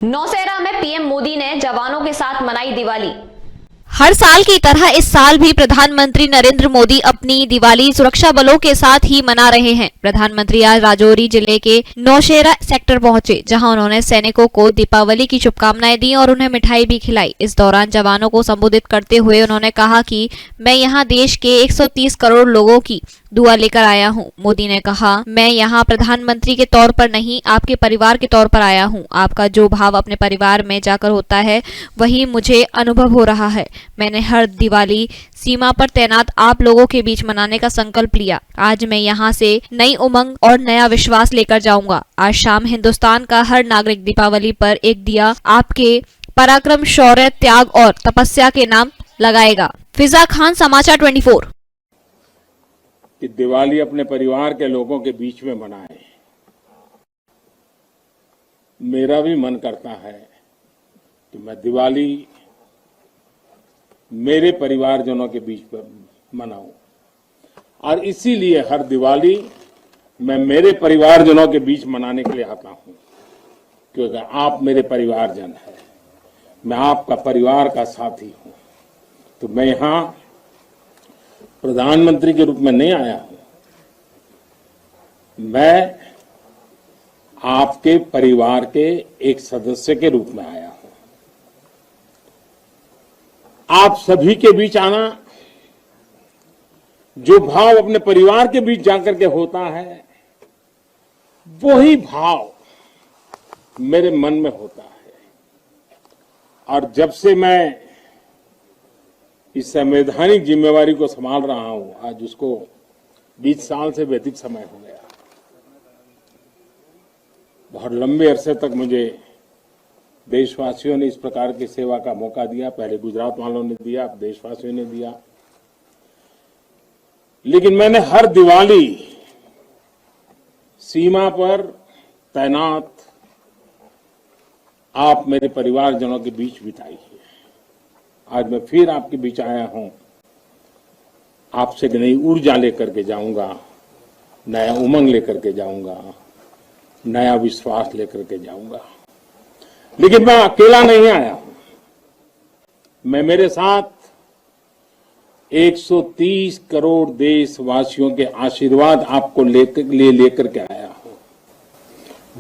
नौशेरा में पीएम मोदी ने जवानों के साथ मनाई दिवाली। हर साल की तरह इस साल भी प्रधानमंत्री नरेंद्र मोदी अपनी दिवाली सुरक्षा बलों के साथ ही मना रहे हैं। प्रधानमंत्री आज राजौरी जिले के नौशेरा सेक्टर पहुंचे, जहां उन्होंने सैनिकों को दीपावली की शुभकामनाएं दी और उन्हें मिठाई भी खिलाई। इस दौरान जवानों को संबोधित करते हुए उन्होंने कहा कि मैं यहां देश के 130 करोड़ लोगों की दुआ लेकर आया हूं। मोदी ने कहा, मैं यहां प्रधानमंत्री के तौर पर नहीं, आपके परिवार के तौर पर आया हूं। आपका जो भाव अपने परिवार में जाकर होता है, वही मुझे अनुभव हो रहा है। मैंने हर दिवाली सीमा पर तैनात आप लोगों के बीच मनाने का संकल्प लिया। आज मैं यहाँ से नई उमंग और नया विश्वास लेकर जाऊंगा। आज शाम हिंदुस्तान का हर नागरिक दीपावली पर एक दिया आपके पराक्रम, शौर्य, त्याग और तपस्या के नाम लगाएगा। फिजा खान, समाचार 24। कि दिवाली अपने परिवार के लोगों के बीच में मनाएं। मेरा भी मन करता है कि मैं दिवाली मेरे परिवारजनों के बीच में मनाऊं, और इसीलिए हर दिवाली मैं मेरे परिवारजनों के बीच मनाने के लिए आता हूं, क्योंकि आप मेरे परिवारजन हैं, मैं आपका परिवार का साथी हूं। तो मैं यहां प्रधानमंत्री के रूप में नहीं आया हूं, मैं आपके परिवार के एक सदस्य के रूप में आया हूं। आप सभी के बीच आना, जो भाव अपने परिवार के बीच जाकर के होता है, वही भाव मेरे मन में होता है। और जब से मैं इस संवैधानिक जिम्मेवारी को संभाल रहा हूं, आज उसको 20 साल से भी अधिक समय हो गया। बहुत लंबे अरसे तक मुझे देशवासियों ने इस प्रकार की सेवा का मौका दिया। पहले गुजरात वालों ने दिया, अब देशवासियों ने दिया। लेकिन मैंने हर दिवाली सीमा पर तैनात आप मेरे परिवारजनों के बीच बिताई है। आज मैं फिर आपके बीच आया हूं, आपसे एक नई ऊर्जा लेकर के जाऊंगा, नया उमंग लेकर के जाऊंगा, नया विश्वास लेकर के जाऊंगा। लेकिन मैं अकेला नहीं आया हूं, मैं मेरे साथ 130 करोड़ देशवासियों के आशीर्वाद आपको लेकर के आया हूं।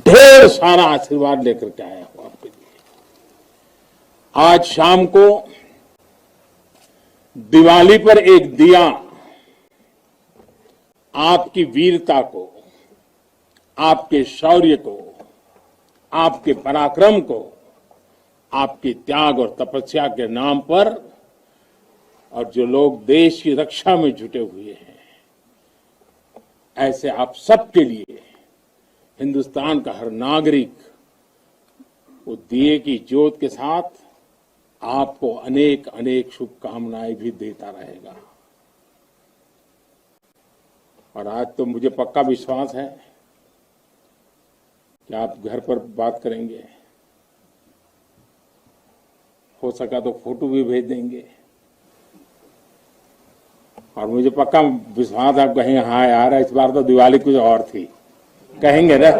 ढेर सारा आशीर्वाद लेकर के आया हूं आपके लिए। आज शाम को दिवाली पर एक दिया आपकी वीरता को, आपके शौर्य को, आपके पराक्रम को, आपके त्याग और तपस्या के नाम पर, और जो लोग देश की रक्षा में जुटे हुए हैं, ऐसे आप सबके लिए हिंदुस्तान का हर नागरिक वो दिए की ज्योत के साथ आपको अनेक अनेक शुभकामनाएं भी देता रहेगा। और आज तो मुझे पक्का विश्वास है कि आप घर पर बात करेंगे, हो सका तो फोटो भी भेज देंगे, और मुझे पक्का विश्वास आप कहेंगे, हाँ यार इस बार तो दिवाली कुछ और थी, कहेंगे ना।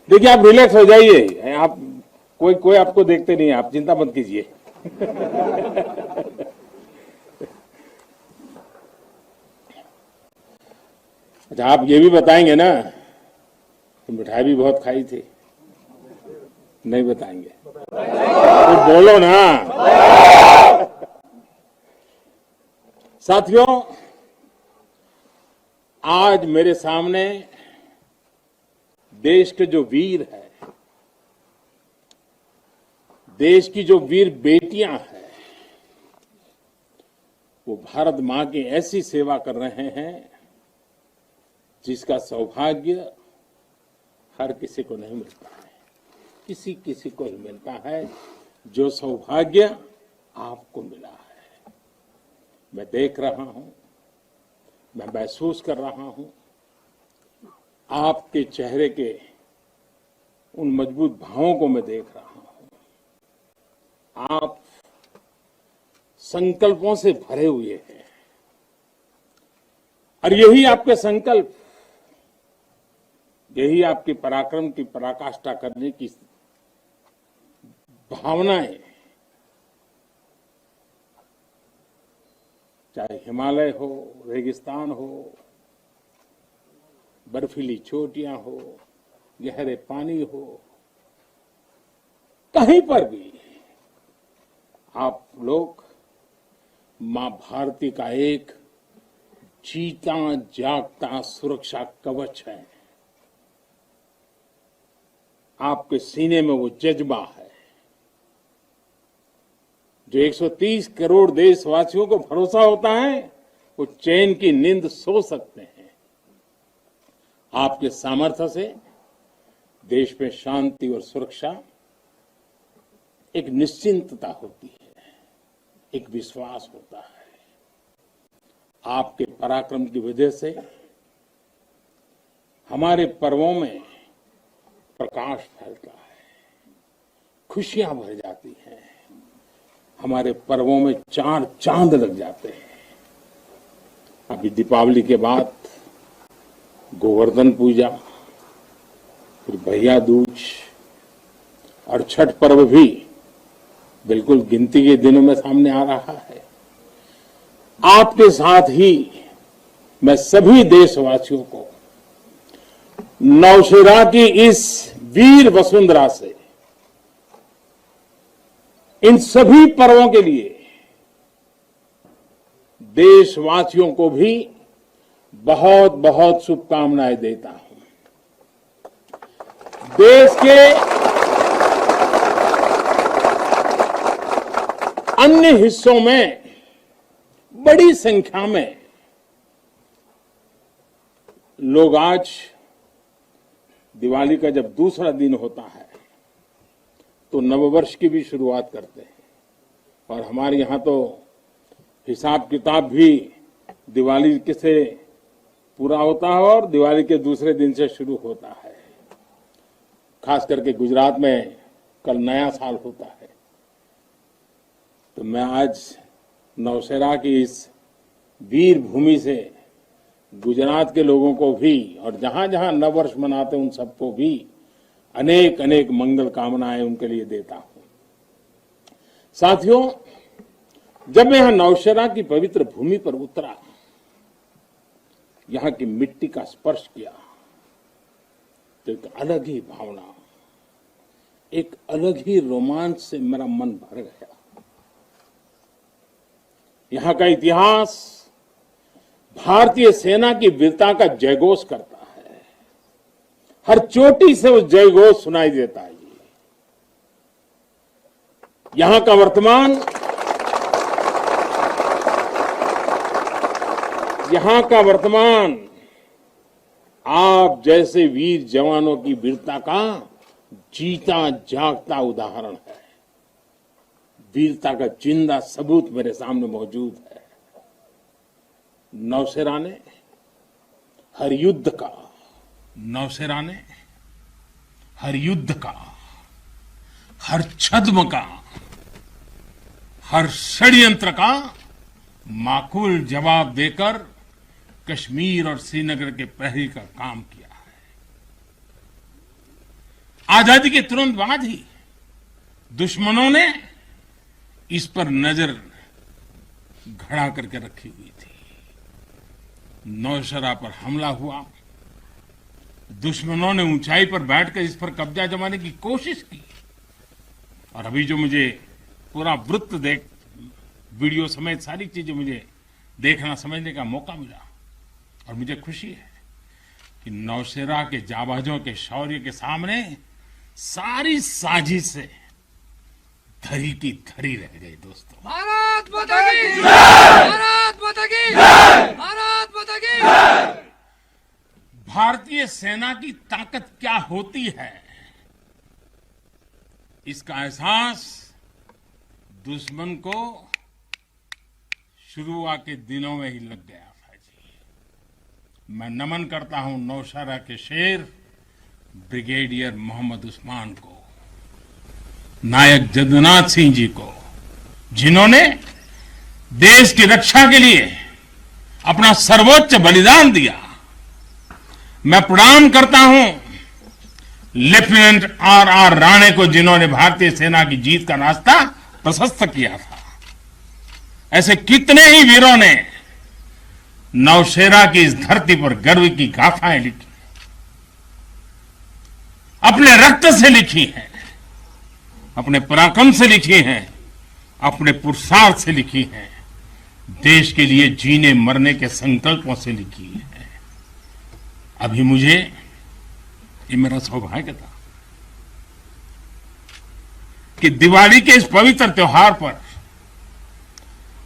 देखिए, आप रिलैक्स हो जाइए, आप कोई आपको देखते नहीं, आप चिंता मत कीजिए। अच्छा, आप ये भी बताएंगे ना कि मिठाई भी बहुत खाई थी? नहीं बताएंगे तो बोलो ना। साथियों, आज मेरे सामने देश के जो वीर हैं, देश की जो वीर बेटियां हैं, वो भारत मां की ऐसी सेवा कर रहे हैं जिसका सौभाग्य हर किसी को नहीं मिलता है। किसी को ही मिलता है जो सौभाग्य आपको मिला है। मैं देख रहा हूं, मैं महसूस कर रहा हूं, आपके चेहरे के उन मजबूत भावों को मैं देख रहा हूं। आप संकल्पों से भरे हुए हैं, और यही आपके संकल्प यही आपके पराक्रम की पराकाष्ठा करने की भावनाएं, चाहे हिमालय हो, रेगिस्तान हो, बर्फीली चोटियां हो, गहरे पानी हो, कहीं पर भी आप लोग मां भारती का एक जीता जागता सुरक्षा कवच है। आपके सीने में वो जज्बा है जो 130 करोड़ देशवासियों को भरोसा होता है, वो चैन की नींद सो सकते हैं। आपके सामर्थ्य से देश में शांति और सुरक्षा, एक निश्चिंतता होती है, एक विश्वास होता है। आपके पराक्रम की वजह से हमारे पर्वों में प्रकाश फैलता है, खुशियां भर जाती हैं, हमारे पर्वों में चार चांद लग जाते हैं। अभी दीपावली के बाद गोवर्धन पूजा, फिर भैया दूज और छठ पर्व भी बिल्कुल गिनती के दिनों में सामने आ रहा है। आपके साथ ही मैं सभी देशवासियों को नौशेरा की इस वीर वसुंधरा से इन सभी पर्वों के लिए देशवासियों को भी बहुत बहुत शुभकामनाएं देता हूं। देश के अन्य हिस्सों में बड़ी संख्या में लोग आज दिवाली का जब दूसरा दिन होता है तो नववर्ष की भी शुरुआत करते हैं, और हमारे यहां तो हिसाब किताब भी दिवाली से पूरा होता है और दिवाली के दूसरे दिन से शुरू होता है। खास करके गुजरात में कल नया साल होता है। तो मैं आज नौशेरा की इस वीर भूमि से गुजरात के लोगों को भी और जहां जहां नववर्ष मनाते हैं उन सबको भी अनेक अनेक मंगल कामनाएं उनके लिए देता हूं। साथियों, जब मैं यहां नौशेरा की पवित्र भूमि पर उतरा, यहां की मिट्टी का स्पर्श किया, तो एक अलग ही भावना, एक अलग ही रोमांच से मेरा मन भर गया। यहां का इतिहास भारतीय सेना की वीरता का जयघोष करता है। हर चोटी से वो जयघोष सुनाई देता है। यहां का वर्तमान आप जैसे वीर जवानों की वीरता का जीता जागता उदाहरण है। वीरता का जिंदा सबूत मेरे सामने मौजूद है। नौशेरा ने हर युद्ध का, हर छद्म का, हर षड्यंत्र का माकूल जवाब देकर कश्मीर और श्रीनगर के प्रहरी का काम किया है। आजादी के तुरंत बाद ही दुश्मनों ने इस पर नजर घड़ा करके रखी हुई थी। नौशेरा पर हमला हुआ, दुश्मनों ने ऊंचाई पर बैठकर इस पर कब्जा जमाने की कोशिश की, और अभी जो मुझे पूरा वृत्त वीडियो समेत सारी चीजें मुझे देखना समझने का मौका मिला, और मुझे खुशी है कि नौशेरा के जाबाजों के शौर्य के सामने सारी साजिश से धरी की धरी रह गई। दोस्तों, भारत माता की जय! भारत माता की जय! भारत माता की जय! भारतीय सेना की ताकत क्या होती है, इसका एहसास दुश्मन को शुरुआत के दिनों में ही लग गया था जी। मैं नमन करता हूं नौशेरा के शेर ब्रिगेडियर मोहम्मद उस्मान को, नायक जदुनाथ सिंह जी को, जिन्होंने देश की रक्षा के लिए अपना सर्वोच्च बलिदान दिया। मैं प्रणाम करता हूं लेफ्टिनेंट आर राणे को, जिन्होंने भारतीय सेना की जीत का रास्ता प्रशस्त किया था। ऐसे कितने ही वीरों ने नौशेरा की इस धरती पर गर्व की गाथाएं लिखी, अपने रक्त से लिखी हैं, अपने पराक्रम से लिखी हैं, अपने पुरुषार्थ से लिखी हैं, देश के लिए जीने मरने के संकल्पों से लिखी है। अभी मुझे, ये मेरा सौभाग्य था कि दिवाली के इस पवित्र त्योहार पर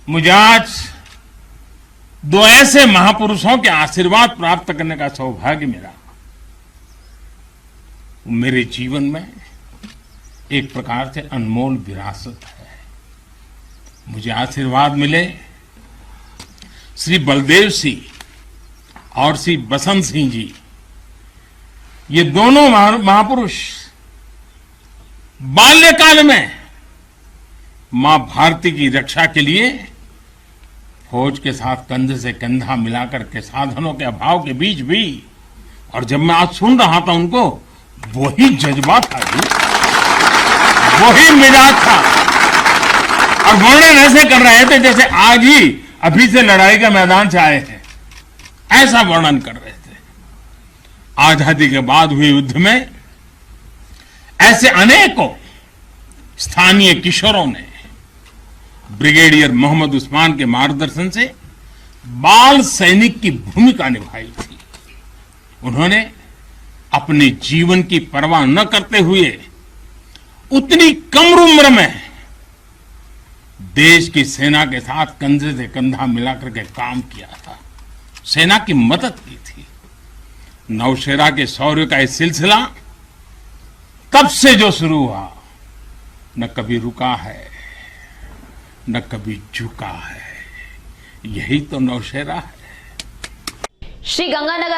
मुझे आज दो ऐसे महापुरुषों के आशीर्वाद प्राप्त करने का सौभाग्य मिला। मेरे जीवन में एक प्रकार से अनमोल विरासत है। मुझे आशीर्वाद मिले श्री बलदेव सिंह और श्री बसंत सिंह जी। ये दोनों महापुरुष बाल्यकाल में मां भारती की रक्षा के लिए फौज के साथ कंधे से कंधा मिलाकर के साधनों के अभाव के बीच भी, और जब मैं आज सुन रहा था उनको, वही जज्बा था जी, वही मिजाज था, और वर्णन ऐसे कर रहे थे जैसे आज ही अभी से लड़ाई के मैदान से आए हैं, ऐसा वर्णन कर रहे थे। आजादी के बाद हुए युद्ध में ऐसे अनेकों स्थानीय किशोरों ने ब्रिगेडियर मोहम्मद उस्मान के मार्गदर्शन से बाल सैनिक की भूमिका निभाई थी। उन्होंने अपने जीवन की परवाह न करते हुए उतनी कम उम्र में देश की सेना के साथ कंधे से कंधा मिलाकर के काम किया था, सेना की मदद की थी। नौशेरा के शौर्य का यह सिलसिला तब से जो शुरू हुआ, न कभी रुका है, न कभी झुका है। यही तो नौशेरा है। श्री गंगानगर